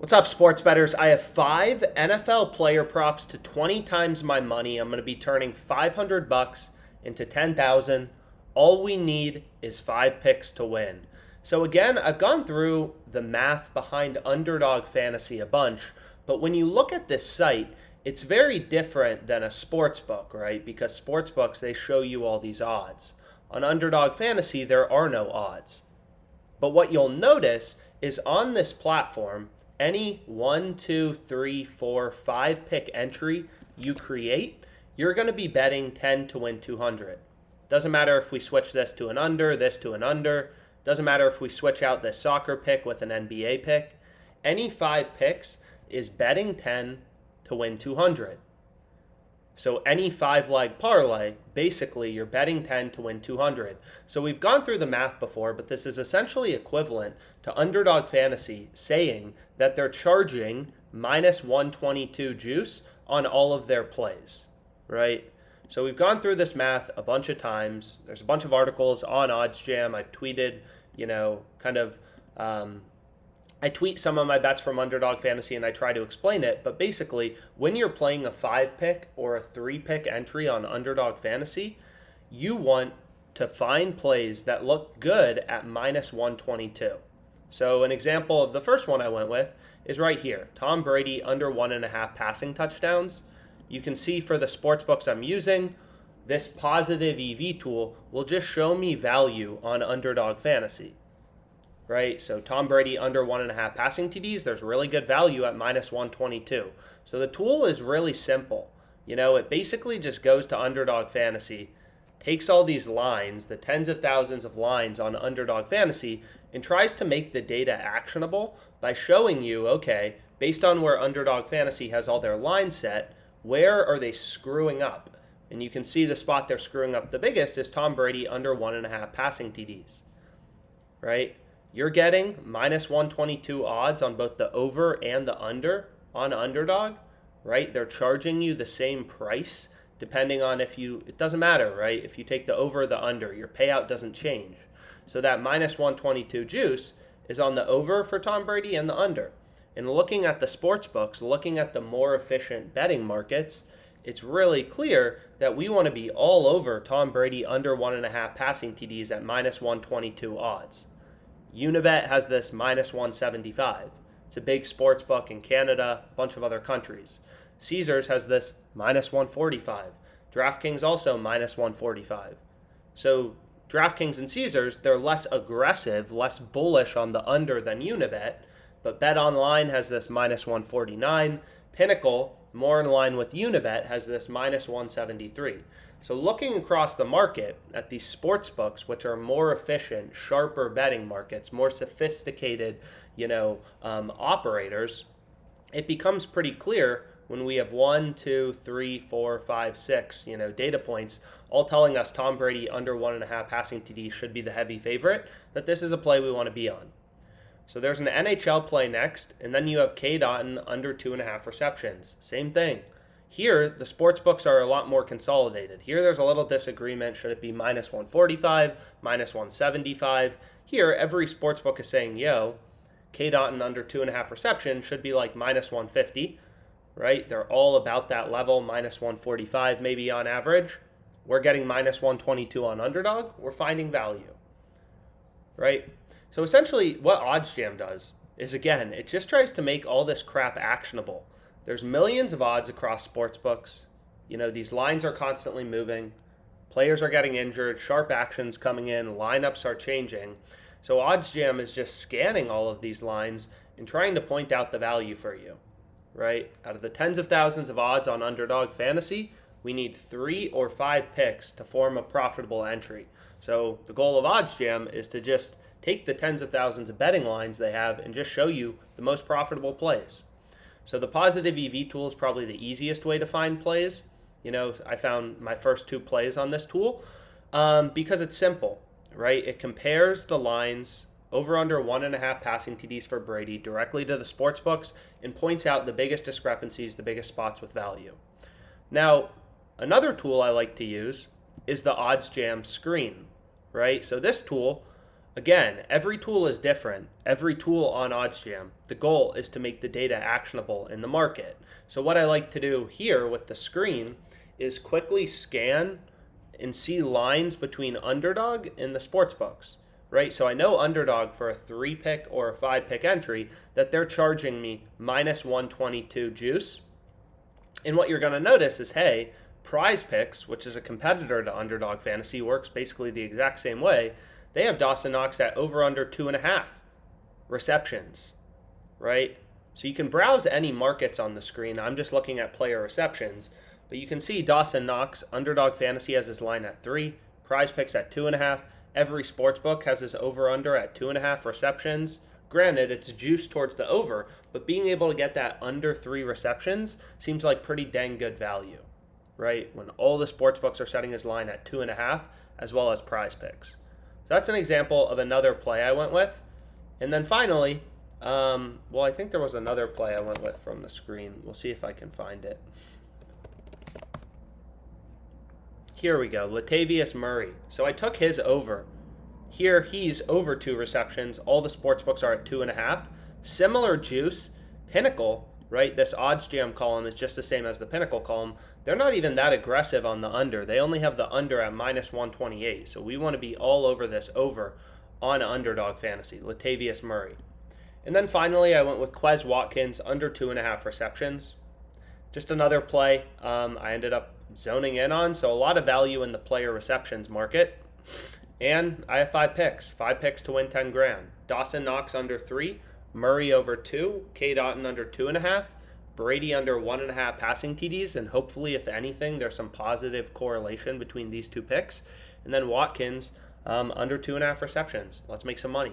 What's up, sports bettors? I have 5 NFL player props to 20 times my money. I'm going to be turning 500 bucks into 10,000. All we need is 5 picks to win. So again, I've gone through the math behind Underdog Fantasy a bunch, but when you look at this site, it's very different than a sports book, right? Because sports books, they show you all these odds. On Underdog Fantasy, there are no odds. But what you'll notice is on this platform, any 1, 2, 3, 4, 5 pick entry you create, you're going to be betting 10 to win 200. Doesn't matter if we switch this to an under, this to an under. Doesn't matter if we switch out this soccer pick with an NBA pick. Any 5 picks is betting 10 to win 200. So any 5-leg parlay, basically you're betting 10 to win 200. So we've gone through the math before, but this is essentially equivalent to Underdog Fantasy saying that they're charging minus 122 juice on all of their plays, right? So we've gone through this math a bunch of times. There's a bunch of articles on OddsJam. I've tweeted, I tweet some of my bets from Underdog Fantasy and I try to explain it. But basically, when you're playing a 5 pick or a 3 pick entry on Underdog Fantasy, you want to find plays that look good at minus 122. So an example of the first one I went with is right here. Tom Brady under 1.5 passing touchdowns. You can see for the sports books I'm using, this positive EV tool will just show me value on Underdog Fantasy. Right? So Tom Brady under 1.5 passing TDs, there's really good value at minus 122. So the tool is really simple. It basically just goes to Underdog Fantasy, takes all these lines, the tens of thousands of lines on Underdog Fantasy, and tries to make the data actionable by showing you, okay, based on where Underdog Fantasy has all their lines set, where are they screwing up? And you can see the spot they're screwing up the biggest is Tom Brady under 1.5 passing TDs, right? You're getting minus 122 odds on both the over and the under on Underdog, right? They're charging you the same price depending on it doesn't matter, right? If you take the over or the under, your payout doesn't change. So that minus 122 juice is on the over for Tom Brady and the under. And looking at the sports books, looking at the more efficient betting markets, it's really clear that we want to be all over Tom Brady under 1.5 passing TDs at minus 122 odds. Unibet has this minus 175. It's a big sports book in Canada, a bunch of other countries. Caesars has this minus 145. DraftKings also minus 145. So DraftKings and Caesars, they're less aggressive, less bullish on the under than Unibet, but BetOnline has this minus 149. Pinnacle, more in line with Unibet, has this minus 173. So looking across the market at these sports books, which are more efficient, sharper betting markets, more sophisticated, operators, it becomes pretty clear when we have 1, 2, 3, 4, 5, 6, data points, all telling us Tom Brady under 1.5 passing TD should be the heavy favorite, that this is a play we want to be on. So there's an NHL play next, and then you have K. Dotton under 2.5 receptions. Same thing. Here, the sports books are a lot more consolidated. Here, there's a little disagreement. Should it be minus 145, minus 175? Here, every sports book is saying, K. Dotton under 2.5 reception should be like minus 150, right? They're all about that level, minus 145 maybe on average. We're getting minus 122 on Underdog. We're finding value, right? So essentially, what OddsJam does is, again, it just tries to make all this crap actionable. There's millions of odds across sports books. These lines are constantly moving. Players are getting injured. Sharp actions coming in. Lineups are changing. So OddsJam is just scanning all of these lines and trying to point out the value for you, right? Out of the tens of thousands of odds on Underdog Fantasy, we need 3 or 5 picks to form a profitable entry. So the goal of OddsJam is to just take the tens of thousands of betting lines they have and just show you the most profitable plays. So the positive EV tool is probably the easiest way to find plays. I found my first 2 plays on this tool because it's simple, right? It compares the lines over under 1.5 passing TDs for Brady directly to the sports books and points out the biggest discrepancies, the biggest spots with value. Now, another tool I like to use is the OddsJam screen, right? So this tool Again, every tool is different. Every tool on OddsJam. The goal is to make the data actionable in the market. So what I like to do here with the screen is quickly scan and see lines between underdog and the sports books, right? So I know underdog for a 3-pick or a 5-pick entry that they're charging me minus 122 juice. And what you're going to notice is, hey, Prize Picks, which is a competitor to Underdog Fantasy, works basically the exact same way. They have Dawson Knox at over under 2.5 receptions, right? So you can browse any markets on the screen. I'm just looking at player receptions, but you can see Dawson Knox, Underdog Fantasy has his line at 3, Prize Picks at 2.5. Every sportsbook has his over under at 2.5 receptions. Granted, it's juiced towards the over, but being able to get that under 3 receptions seems like pretty dang good value, right? When all the sportsbooks are setting his line at 2.5, as well as Prize Picks. So that's an example of another play I went with. And then finally, I think there was another play I went with from the screen. We'll see if I can find it. Here we go, Latavius Murray. So I took his over. Here he's over 2 receptions. All the sports books are at 2.5. Similar juice. Pinnacle, right? This OddsJam column is just the same as the Pinnacle column. They're not even that aggressive on the under. They only have the under at minus 128. So we want to be all over this over on Underdog Fantasy. Latavius Murray. And then finally, I went with Quez Watkins under 2.5 receptions. Just another play I ended up zoning in on. So a lot of value in the player receptions market. And I have 5 picks to win 10 grand. Dawson Knox under 3, Murray over 2, K. Dotton under 2.5, Brady under 1.5 passing TDs, and hopefully, if anything, there's some positive correlation between these 2 picks. And then Watkins under 2.5 receptions. Let's make some money.